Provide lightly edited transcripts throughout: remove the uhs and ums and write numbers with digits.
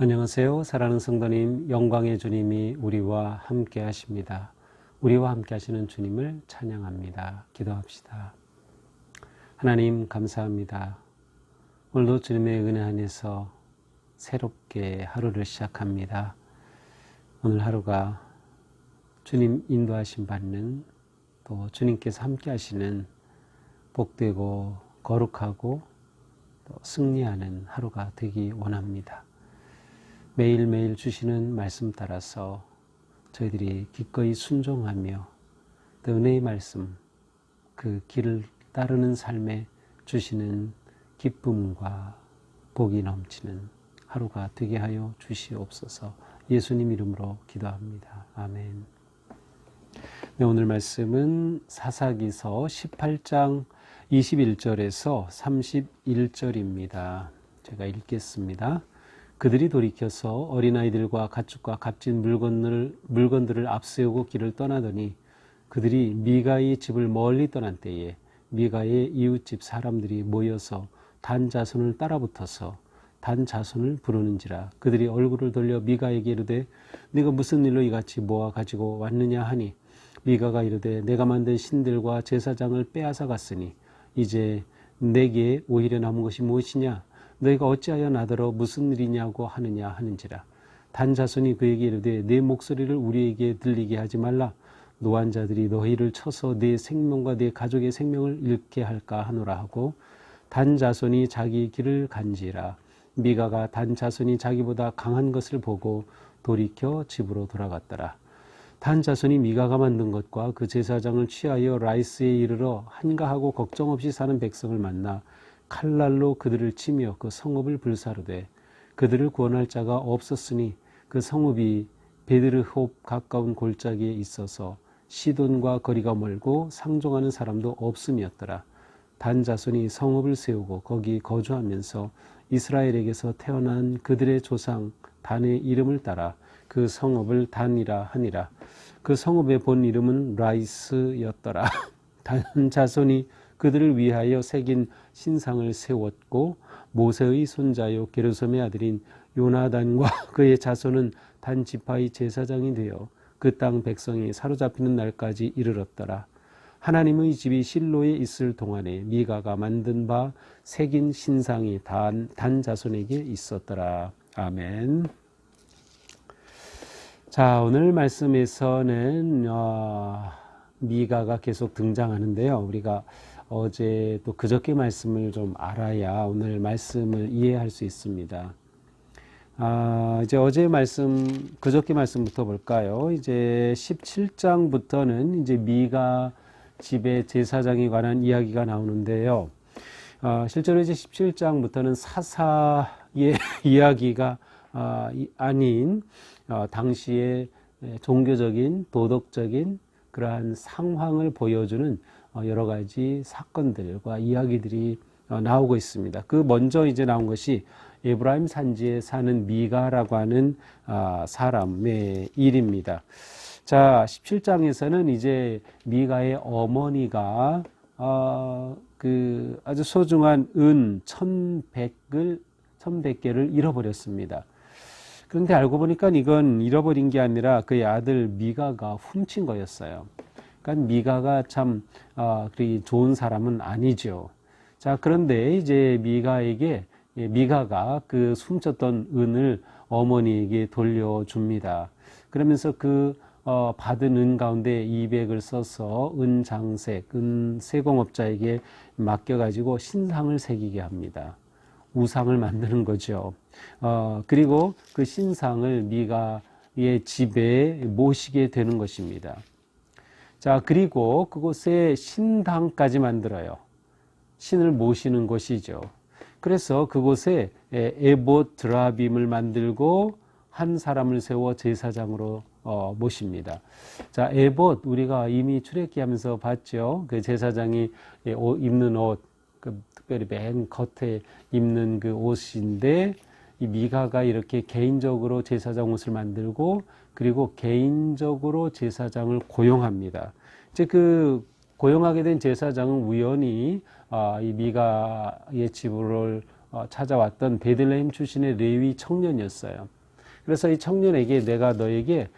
안녕하세요. 사랑하는 성도님, 영광의 주님이 우리와 함께 하십니다. 우리와 함께 하시는 주님을 찬양합니다. 기도합시다. 하나님 감사합니다. 오늘도 주님의 은혜 안에서 새롭게 하루를 시작합니다. 오늘 하루가 주님 인도하심 받는, 또 주님께서 함께 하시는 복되고 거룩하고 또 승리하는 하루가 되기 원합니다. 매일매일 주시는 말씀 따라서 저희들이 기꺼이 순종하며 또 은혜의 말씀, 그 길을 따르는 삶에 주시는 기쁨과 복이 넘치는 하루가 되게 하여 주시옵소서. 예수님 이름으로 기도합니다. 아멘. 네, 오늘 말씀은 사사기서 18장 21절에서 31절입니다. 제가 읽겠습니다. 그들이 돌이켜서 어린아이들과 가축과 값진 물건들을 앞세우고 길을 떠나더니 그들이 미가의 집을 멀리 떠난 때에 미가의 이웃집 사람들이 모여서 단 자손을 따라붙어서 단 자손을 부르는지라. 그들이 얼굴을 돌려 미가에게 이르되 네가 무슨 일로 이같이 모아 가지고 왔느냐 하니 미가가 이르되 내가 만든 신들과 제사장을 빼앗아 갔으니 이제 내게 오히려 남은 것이 무엇이냐? 너희가 어찌하여 나더러 무슨 일이냐고 하느냐 하는지라. 단 자손이 그에게 이르되 내 목소리를 우리에게 들리게 하지 말라. 노한 자들이 너희를 쳐서 내 생명과 내 가족의 생명을 잃게 할까 하노라 하고 단 자손이 자기 길을 간지라. 미가가 단 자손이 자기보다 강한 것을 보고 돌이켜 집으로 돌아갔더라. 단 자손이 미가가 만든 것과 그 제사장을 취하여 라이스에 이르러 한가하고 걱정 없이 사는 백성을 만나 칼날로 그들을 치며 그 성읍을 불사르되 그들을 구원할 자가 없었으니 그 성읍이 베드르홉 가까운 골짜기에 있어서 시돈과 거리가 멀고 상종하는 사람도 없음이었더라. 단 자손이 성읍을 세우고 거기 거주하면서 이스라엘에게서 태어난 그들의 조상 단의 이름을 따라 그 성읍을 단이라 하니라. 그 성읍의 본 이름은 라이스였더라. 단 자손이 그들을 위하여 새긴 신상을 세웠고 모세의 손자요 게르솜의 아들인 요나단과 그의 자손은 단 지파의 제사장이 되어 그 땅 백성이 사로잡히는 날까지 이르렀더라. 하나님의 집이 실로에 있을 동안에 미가가 만든 바 새긴 신상이 단 자손에게 있었더라. 아멘. 자, 오늘 말씀에서는 미가가 계속 등장하는데요. 우리가 어제 또 그저께 말씀을 좀 알아야 오늘 말씀을 이해할 수 있습니다. 이제 어제 말씀, 그저께 말씀부터 볼까요? 이제 17장부터는 이제 미가 집의 제사장에 관한 이야기가 나오는데요. 실제로 이제 17장부터는 사사의 이야기가 아닌 당시의 종교적인, 도덕적인 그러한 상황을 보여주는 여러 가지 사건들과 이야기들이 나오고 있습니다. 그 먼저 이제 나온 것이 에브라임 산지에 사는 미가라고 하는 사람의 일입니다. 자, 17장에서는 이제 미가의 어머니가 그 아주 소중한 은 1100개를 잃어버렸습니다. 그런데 알고 보니까 이건 잃어버린 게 아니라 그의 아들 미가가 훔친 거였어요. 그러니까 미가가 참 그리 좋은 사람은 아니죠. 자, 그런데 이제 미가가 그 훔쳤던 은을 어머니에게 돌려줍니다. 그러면서 그 받은 은 가운데 200을 써서 은장색, 세공업자에게 맡겨가지고 신상을 새기게 합니다. 우상을 만드는 거죠. 그리고 그 신상을 미가의 집에 모시게 되는 것입니다. 자, 그리고 그곳에 신당까지 만들어요. 신을 모시는 곳이죠. 그래서 그곳에 에봇 드라빔을 만들고 한 사람을 세워 제사장으로 모십니다. 자, 에봇 우리가 이미 출애굽기 하면서 봤죠. 그 제사장이 입는 옷, 특별히 맨 겉에 입는 그 옷인데 이 미가가 이렇게 개인적으로 제사장 옷을 만들고 그리고 개인적으로 제사장을 고용합니다. 이제 그 고용하게 된 제사장은 우연히 이 미가의 집을 찾아왔던 베들레헴 출신의 레위 청년이었어요. 그래서 이 청년에게 내가 너에게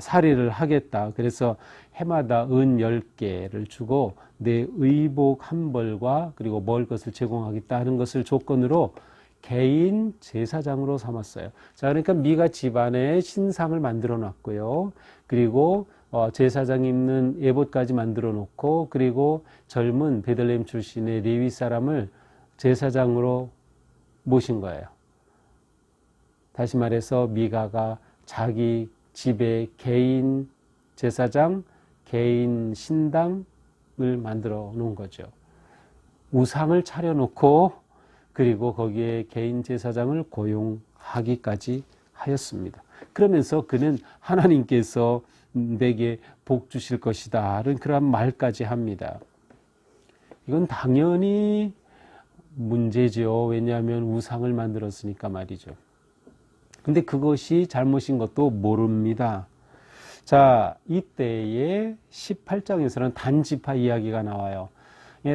살이를 하겠다. 그래서 해마다 은 10개를 주고 내 의복 한 벌과 그리고 먹을 것을 제공하겠다 하는 것을 조건으로 개인 제사장으로 삼았어요. 자, 그러니까 미가 집안에 신상을 만들어 놨고요. 그리고 제사장 입는 에봇까지 만들어 놓고, 그리고 젊은 베들레헴 출신의 레위 사람을 제사장으로 모신 거예요. 다시 말해서 미가가 자기 집에 개인 제사장, 개인 신당을 만들어 놓은 거죠. 우상을 차려놓고 그리고 거기에 개인 제사장을 고용하기까지 하였습니다. 그러면서 그는 하나님께서 내게 복 주실 것이다 그런 말까지 합니다. 이건 당연히 문제죠. 왜냐하면 우상을 만들었으니까 말이죠. 근데 그것이 잘못인 것도 모릅니다. 자, 이때에 18장에서는 단지파 이야기가 나와요.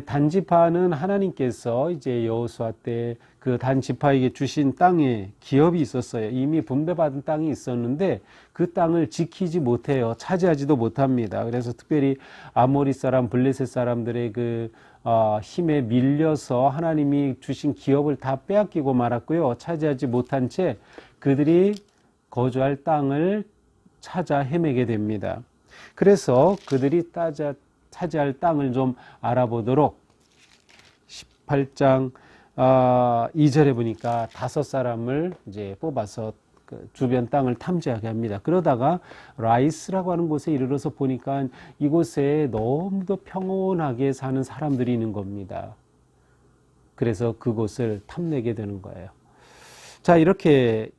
단지파는 하나님께서 이제 여호수아 때 그 단지파에게 주신 땅에 기업이 있었어요. 이미 분배받은 땅이 있었는데 그 땅을 지키지 못해요. 차지하지도 못합니다. 그래서 특별히 아모리 사람, 블레셋 사람들의 그 힘에 밀려서 하나님이 주신 기업을 다 빼앗기고 말았고요. 차지하지 못한 채 그들이 거주할 땅을 찾아 헤매게 됩니다. 그래서 그들이 차지할 땅을 좀 알아보도록 18장 2절에 보니까 5사람을 이제 뽑아서 그 주변 땅을 탐지하게 합니다. 그러다가 라이스라고 하는 곳에 이르러서 보니까 이곳에 너무도 평온하게 사는 사람들이 있는 겁니다. 그래서 그곳을 탐내게 되는 거예요. 자, 이렇게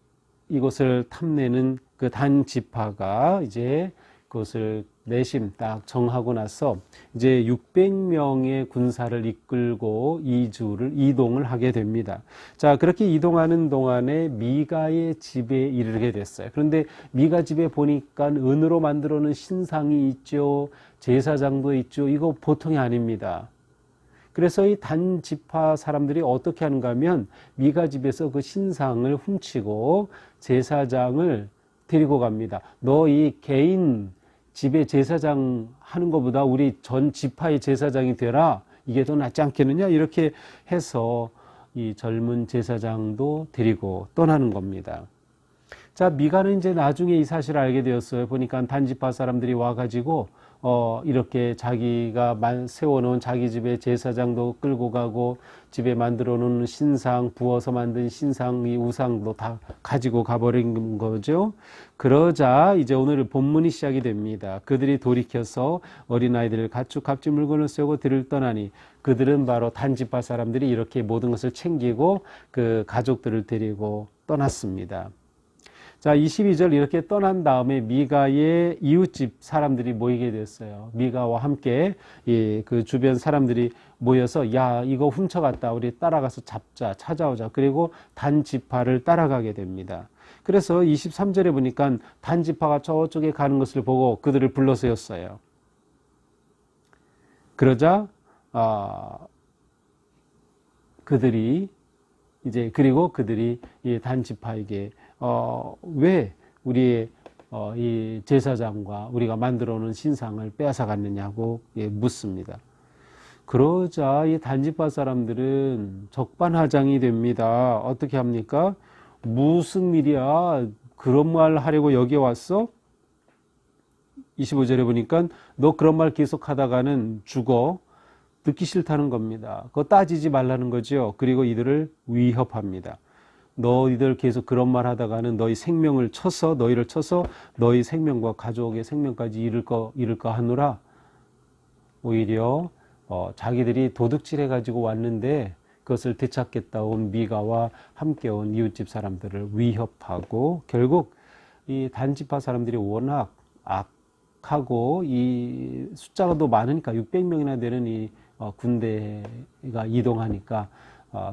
이곳을 탐내는 그 단지파가 이제 그것을 내심 딱 정하고 나서 이제 600명의 군사를 이끌고 이동을 하게 됩니다. 자, 그렇게 이동하는 동안에 미가의 집에 이르게 됐어요. 그런데 미가 집에 보니까 은으로 만들어 놓은 신상이 있죠. 제사장도 있죠. 이거 보통이 아닙니다. 그래서 이 단지파 사람들이 어떻게 하는가 하면 미가 집에서 그 신상을 훔치고 제사장을 데리고 갑니다. 너 이 개인 집에 제사장 하는 것보다 우리 전 지파의 제사장이 되라. 이게 더 낫지 않겠느냐? 이렇게 해서 이 젊은 제사장도 데리고 떠나는 겁니다. 자, 미가는 이제 나중에 이 사실을 알게 되었어요. 보니까 단지파 사람들이 와가지고 이렇게 자기가 세워놓은 자기 집에 제사장도 끌고 가고 집에 만들어 놓은 신상, 부어서 만든 신상, 이 우상도 다 가지고 가버린 거죠. 그러자 이제 오늘 본문이 시작이 됩니다. 그들이 돌이켜서 어린아이들을 가축 값진 물건을 세우고 들을 떠나니 그들은 바로 단지파 사람들이 이렇게 모든 것을 챙기고 그 가족들을 데리고 떠났습니다. 자, 22절 이렇게 떠난 다음에 미가의 이웃집 사람들이 모이게 됐어요. 미가와 함께 그 주변 사람들이 모여서 야, 이거 훔쳐갔다. 우리 따라가서 잡자, 찾아오자. 그리고 단지파를 따라가게 됩니다. 그래서 23절에 보니까 단지파가 저쪽에 가는 것을 보고 그들을 불러 세웠어요. 그러자 그들이 이 단지파에게 왜 우리의 이 제사장과 우리가 만들어 놓은 신상을 빼앗아 갔느냐고 묻습니다. 그러자 이 단지파 사람들은 적반하장이 됩니다. 어떻게 합니까? 무슨 일이야? 그런 말 하려고 여기 왔어? 25절에 보니까 너 그런 말 계속 하다가는 죽어. 듣기 싫다는 겁니다. 그거 따지지 말라는 거죠. 그리고 이들을 위협합니다. 너희들 계속 그런 말 하다가는 너희를 쳐서 너희 생명과 가족의 생명까지 잃을 거 하노라. 오히려 자기들이 도둑질 해가지고 왔는데 그것을 되찾겠다 온 미가와 함께 온 이웃집 사람들을 위협하고 결국 이 단지파 사람들이 워낙 악하고 이 숫자가 더 많으니까 600명이나 되는 이 군대가 이동하니까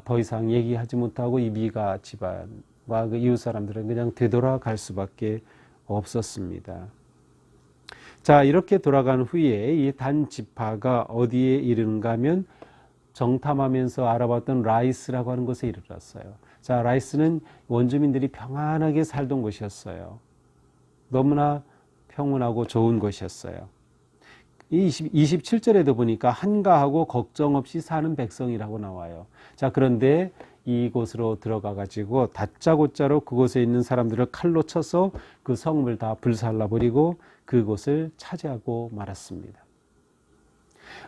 더 이상 얘기하지 못하고 이 미가 집안과 그 이웃 사람들은 그냥 되돌아갈 수밖에 없었습니다. 자, 이렇게 돌아간 후에 이 단지파가 어디에 이르는가 하면 정탐하면서 알아봤던 라이스라고 하는 곳에 이르렀어요. 자, 라이스는 원주민들이 평안하게 살던 곳이었어요. 너무나 평온하고 좋은 곳이었어요. 이 27절에도 보니까 한가하고 걱정 없이 사는 백성이라고 나와요. 자, 그런데 이곳으로 들어가 가지고 다짜고짜로 그곳에 있는 사람들을 칼로 쳐서 그 성읍을 다 불살라 버리고 그곳을 차지하고 말았습니다.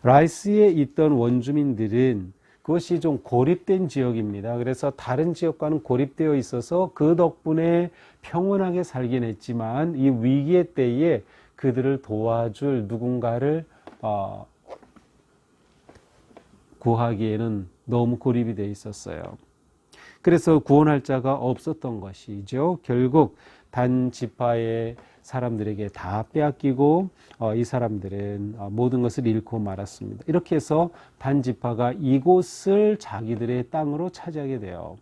라이스에 있던 원주민들은 그것이 좀 고립된 지역입니다. 그래서 다른 지역과는 고립되어 있어서 그 덕분에 평온하게 살긴 했지만 이 위기의 때에 그들을 도와줄 누군가를 구하기에는 너무 고립이 되어 있었어요. 그래서 구원할 자가 없었던 것이죠. 결국 단 지파의 사람들에게 다 빼앗기고 이 사람들은 모든 것을 잃고 말았습니다. 이렇게 해서 단 지파가 이곳을 자기들의 땅으로 차지하게 돼요.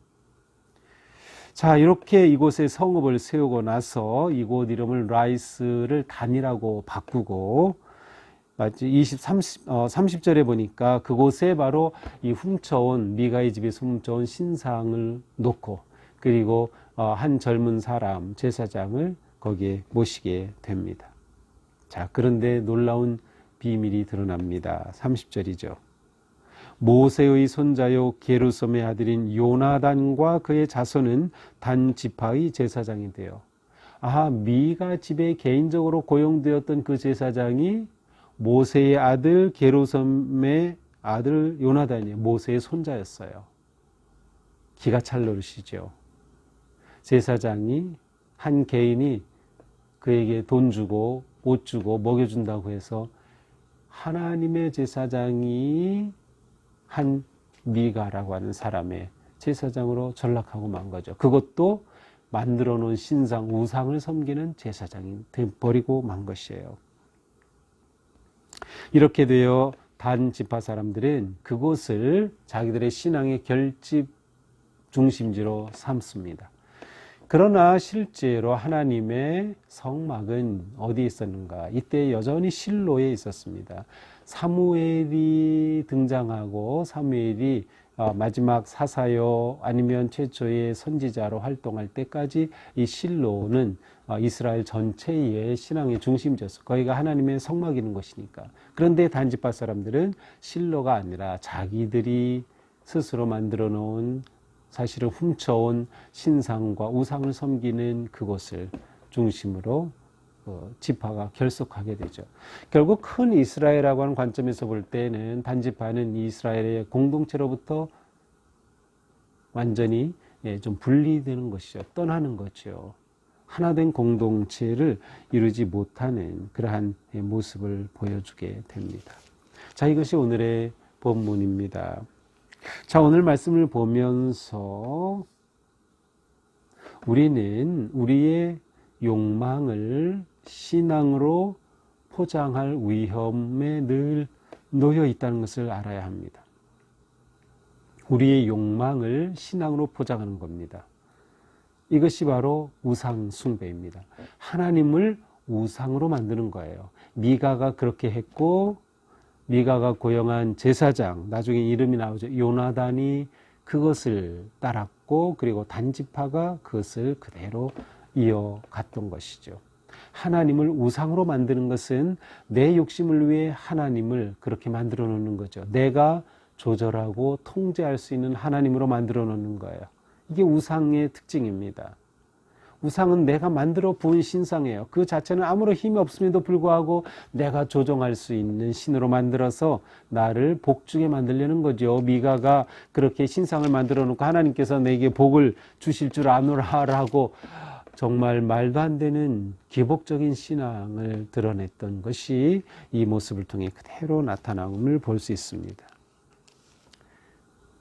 자, 이렇게 이곳에 성읍을 세우고 나서 이곳 이름을 라이스를 단이라고 바꾸고 30절에 보니까 그곳에 바로 이 훔쳐온 미가의 집에서 훔쳐온 신상을 놓고 그리고 한 젊은 사람 제사장을 거기에 모시게 됩니다. 자, 그런데 놀라운 비밀이 드러납니다. 30절이죠. 모세의 손자요 게르솜의 아들인 요나단과 그의 자손은 단 지파의 제사장이 되어 미가 집에 개인적으로 고용되었던 그 제사장이 모세의 아들 게르솜의 아들 요나단이 모세의 손자였어요. 기가 찰 노릇이죠. 제사장이 한 개인이 그에게 돈 주고 옷 주고 먹여준다고 해서 하나님의 제사장이 한 미가라고 하는 사람의 제사장으로 전락하고 만 거죠. 그것도 만들어 놓은 신상 우상을 섬기는 제사장이 버리고 만 것이에요. 이렇게 되어 단 지파 사람들은 그곳을 자기들의 신앙의 결집 중심지로 삼습니다. 그러나 실제로 하나님의 성막은 어디에 있었는가? 이때 여전히 실로에 있었습니다. 사무엘이 등장하고 사무엘이 마지막 사사요 아니면 최초의 선지자로 활동할 때까지 이 실로는 이스라엘 전체의 신앙의 중심지였어요. 거기가 하나님의 성막이 있는 것이니까. 그런데 단지파 사람들은 실로가 아니라 자기들이 스스로 만들어 놓은 사실은 훔쳐온 신상과 우상을 섬기는 그곳을 중심으로 지파가 결속하게 되죠. 결국 큰 이스라엘이라고 하는 관점에서 볼 때는 단지파는 이스라엘의 공동체로부터 완전히 좀 분리되는 것이죠. 떠나는 거죠. 하나된 공동체를 이루지 못하는 그러한 모습을 보여주게 됩니다. 자, 이것이 오늘의 본문입니다. 자, 오늘 말씀을 보면서 우리는 우리의 욕망을 신앙으로 포장할 위험에 늘 놓여 있다는 것을 알아야 합니다. 우리의 욕망을 신앙으로 포장하는 겁니다. 이것이 바로 우상 숭배입니다. 하나님을 우상으로 만드는 거예요. 미가가 그렇게 했고 미가가 고용한 제사장, 나중에 이름이 나오죠. 요나단이 그것을 따랐고 그리고 단지파가 그것을 그대로 이어갔던 것이죠. 하나님을 우상으로 만드는 것은 내 욕심을 위해 하나님을 그렇게 만들어 놓는 거죠. 내가 조절하고 통제할 수 있는 하나님으로 만들어 놓는 거예요. 이게 우상의 특징입니다. 우상은 내가 만들어 부은 신상이에요. 그 자체는 아무런 힘이 없음에도 불구하고 내가 조종할 수 있는 신으로 만들어서 나를 복주게 만들려는 거죠. 미가가 그렇게 신상을 만들어 놓고 하나님께서 내게 복을 주실 줄 아노라라고 정말 말도 안 되는 기복적인 신앙을 드러냈던 것이 이 모습을 통해 그대로 나타남을 볼 수 있습니다.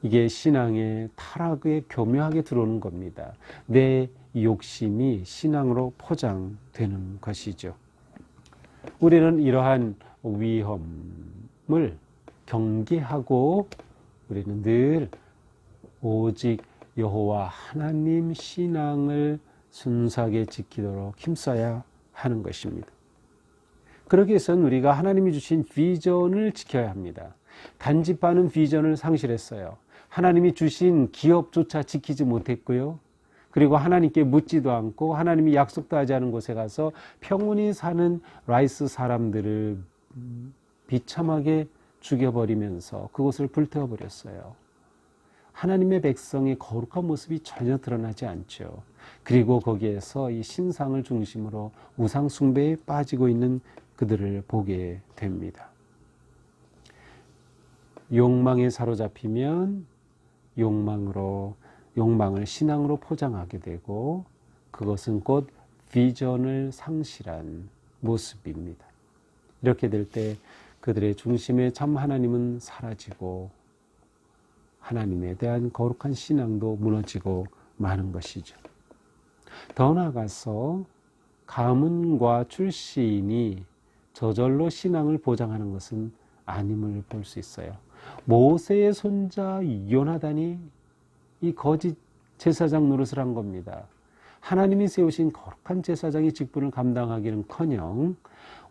이게 신앙의 타락에 교묘하게 들어오는 겁니다. 내 욕심이 신앙으로 포장되는 것이죠. 우리는 이러한 위험을 경계하고 우리는 늘 오직 여호와 하나님 신앙을 순수하게 지키도록 힘써야 하는 것입니다. 그러기 위해서는 우리가 하나님이 주신 비전을 지켜야 합니다. 단집하는 비전을 상실했어요. 하나님이 주신 기업조차 지키지 못했고요. 그리고 하나님께 묻지도 않고 하나님이 약속도 하지 않은 곳에 가서 평온히 사는 라이스 사람들을 비참하게 죽여버리면서 그곳을 불태워버렸어요. 하나님의 백성의 거룩한 모습이 전혀 드러나지 않죠. 그리고 거기에서 이 신상을 중심으로 우상 숭배에 빠지고 있는 그들을 보게 됩니다. 욕망에 사로잡히면 욕망을 신앙으로 포장하게 되고 그것은 곧 비전을 상실한 모습입니다. 이렇게 될 때 그들의 중심에 참 하나님은 사라지고 하나님에 대한 거룩한 신앙도 무너지고 마는 것이죠. 더 나아가서 가문과 출신이 저절로 신앙을 보장하는 것은 아님을 볼 수 있어요. 모세의 손자 요나단이 이 거짓 제사장 노릇을 한 겁니다. 하나님이 세우신 거룩한 제사장의 직분을 감당하기는커녕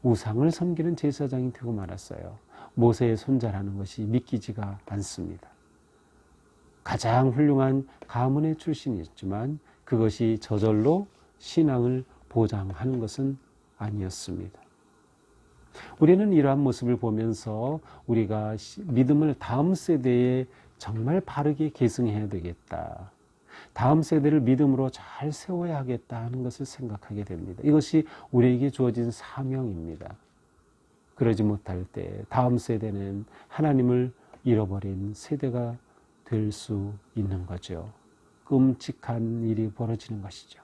우상을 섬기는 제사장이 되고 말았어요. 모세의 손자라는 것이 믿기지가 않습니다. 가장 훌륭한 가문의 출신이었지만 그것이 저절로 신앙을 보장하는 것은 아니었습니다. 우리는 이러한 모습을 보면서 우리가 믿음을 다음 세대에 정말 바르게 계승해야 되겠다. 다음 세대를 믿음으로 잘 세워야 하겠다 하는 것을 생각하게 됩니다. 이것이 우리에게 주어진 사명입니다. 그러지 못할 때 다음 세대는 하나님을 잃어버린 세대가 될 수 있는 거죠. 끔찍한 일이 벌어지는 것이죠.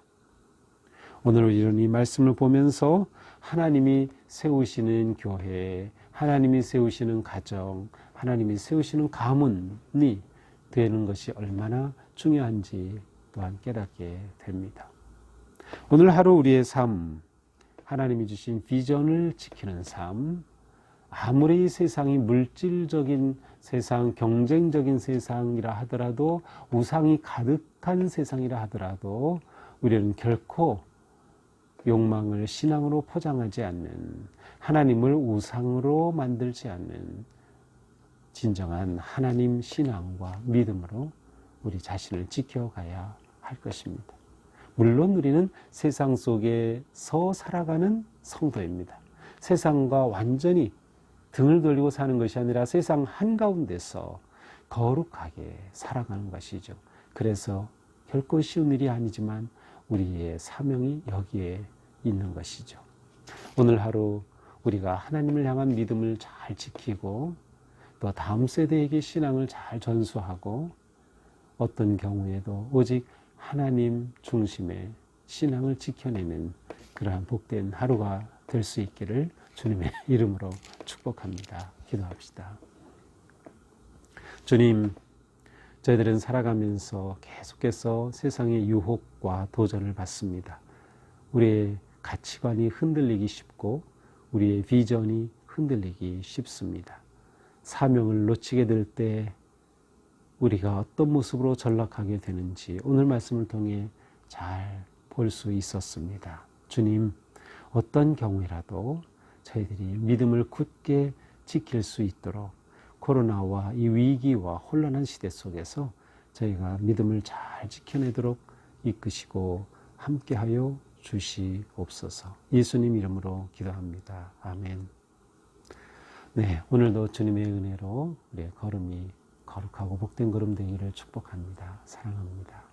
오늘 우리는 이 말씀을 보면서 하나님이 세우시는 교회, 하나님이 세우시는 가정, 하나님이 세우시는 가문이 되는 것이 얼마나 중요한지 또한 깨닫게 됩니다. 오늘 하루 우리의 삶, 하나님이 주신 비전을 지키는 삶, 아무리 세상이 물질적인 세상, 경쟁적인 세상이라 하더라도 우상이 가득한 세상이라 하더라도 우리는 결코 욕망을 신앙으로 포장하지 않는, 하나님을 우상으로 만들지 않는 진정한 하나님 신앙과 믿음으로 우리 자신을 지켜가야 할 것입니다. 물론 우리는 세상 속에서 살아가는 성도입니다. 세상과 완전히 등을 돌리고 사는 것이 아니라 세상 한가운데서 거룩하게 살아가는 것이죠. 그래서 결코 쉬운 일이 아니지만 우리의 사명이 여기에 있는 것이죠. 오늘 하루 우리가 하나님을 향한 믿음을 잘 지키고 또 다음 세대에게 신앙을 잘 전수하고 어떤 경우에도 오직 하나님 중심의 신앙을 지켜내는 그러한 복된 하루가 될 수 있기를 주님의 이름으로 축복합니다. 기도합시다. 주님, 저희들은 살아가면서 계속해서 세상의 유혹과 도전을 받습니다. 우리의 가치관이 흔들리기 쉽고 우리의 비전이 흔들리기 쉽습니다. 사명을 놓치게 될 때 우리가 어떤 모습으로 전락하게 되는지 오늘 말씀을 통해 잘 볼 수 있었습니다. 주님, 어떤 경우라도 저희들이 믿음을 굳게 지킬 수 있도록 코로나와 이 위기와 혼란한 시대 속에서 저희가 믿음을 잘 지켜내도록 이끄시고 함께하여 주시옵소서. 예수님 이름으로 기도합니다. 아멘. 네, 오늘도 주님의 은혜로 우리의 걸음이 거룩하고 복된 걸음 되기를 축복합니다. 사랑합니다.